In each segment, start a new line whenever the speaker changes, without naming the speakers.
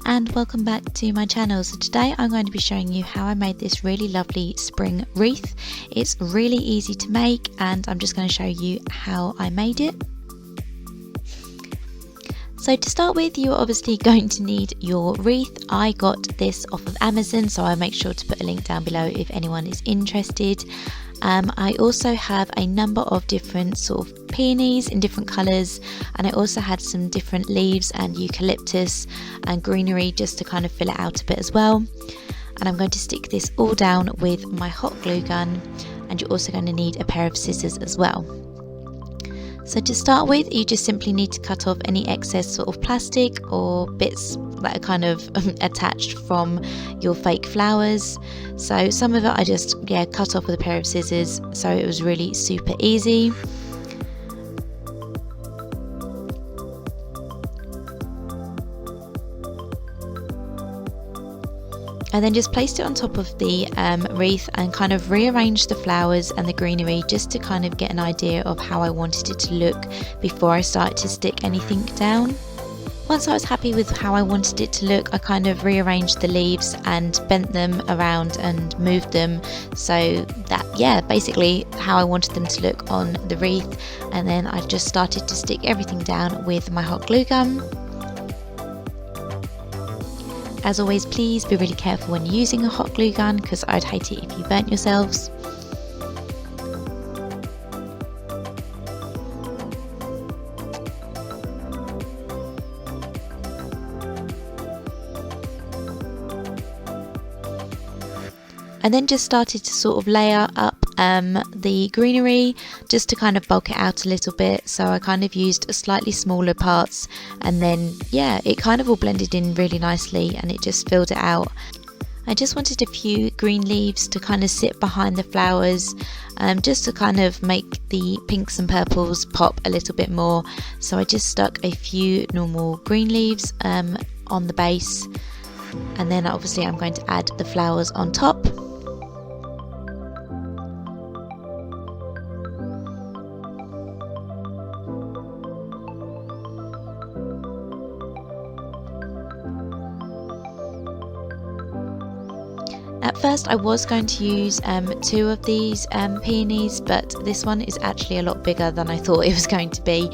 and welcome back to my channel. So today I'm going to be showing you how I made this really lovely spring wreath. It's really easy to make and I'm just going to show you how I made it. So to start with, you're obviously going to need your wreath. I got this off of Amazon, so I'll make sure to put a link down below if anyone is interested. I also have a number of different sort of peonies in different colours, and I also had some different leaves and eucalyptus and greenery just to kind of fill it out a bit as well. And I'm going to stick this all down with my hot glue gun, and you're also going to need a pair of scissors as well. So to start with, you just simply need to cut off any excess sort of plastic or bits that are kind of attached from your fake flowers. So some of it I just cut off with a pair of scissors, so it was really super easy. I then just placed it on top of the wreath and kind of rearranged the flowers and the greenery just to kind of get an idea of how I wanted it to look before I started to stick anything down. Once I was happy with how I wanted it to look, I kind of rearranged the leaves and bent them around and moved them so that, basically how I wanted them to look on the wreath. And then I just started to stick everything down with my hot glue gun. As always, please be really careful when using a hot glue gun because I'd hate it if you burnt yourselves. And then just started to sort of layer up the greenery just to kind of bulk it out a little bit. So I kind of used slightly smaller parts, and then it kind of all blended in really nicely and it just filled it out. I just wanted a few green leaves to kind of sit behind the flowers, just to kind of make the pinks and purples pop a little bit more. So I just stuck a few normal green leaves on the base, and then obviously I'm going to add the flowers on top. At first I was going to use two of these peonies, but this one is actually a lot bigger than I thought it was going to be,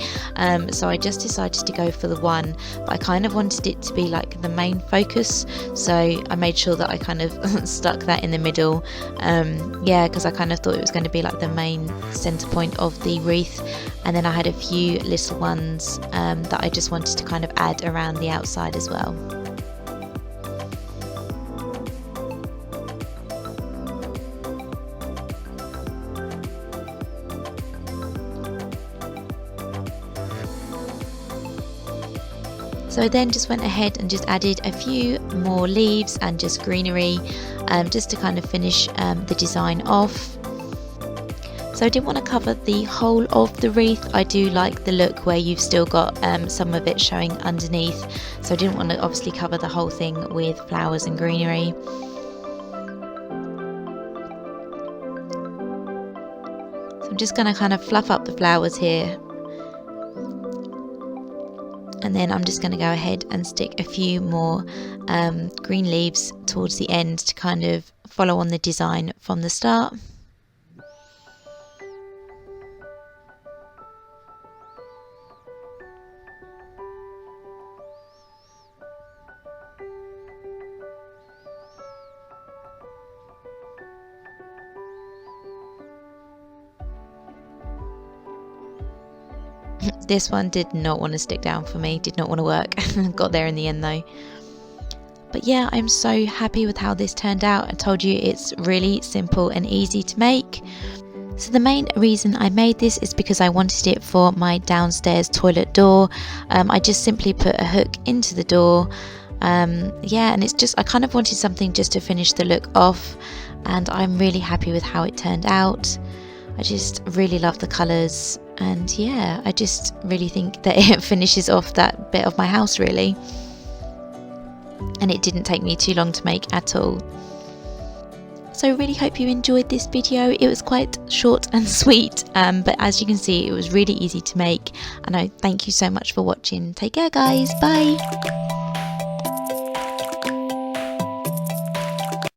so I just decided to go for the one, but I kind of wanted it to be like the main focus, so I made sure that I kind of stuck that in the middle, because I kind of thought it was going to be like the main centre point of the wreath. And then I had a few little ones that I just wanted to kind of add around the outside as well. So I then just went ahead and just added a few more leaves and just greenery, just to kind of finish the design off. So I didn't want to cover the whole of the wreath. I do like the look where you've still got some of it showing underneath. So I didn't want to obviously cover the whole thing with flowers and greenery. So I'm just going to kind of fluff up the flowers here. And then I'm just going to go ahead and stick a few more green leaves towards the end to kind of follow on the design from the start. This one did not want to stick down for me, did not want to work. Got there in the end though. But yeah, I'm so happy with how this turned out. I told you it's really simple and easy to make. So the main reason I made this is because I wanted it for my downstairs toilet door. I just simply put a hook into the door. And it's just, I kind of wanted something just to finish the look off, and I'm really happy with how it turned out. I just really love the colours, and I just really think that it finishes off that bit of my house really, and it didn't take me too long to make at all. So I really hope you enjoyed this video. It was quite short and sweet, but as you can see, it was really easy to make, and I thank you so much for watching. Take care guys, bye.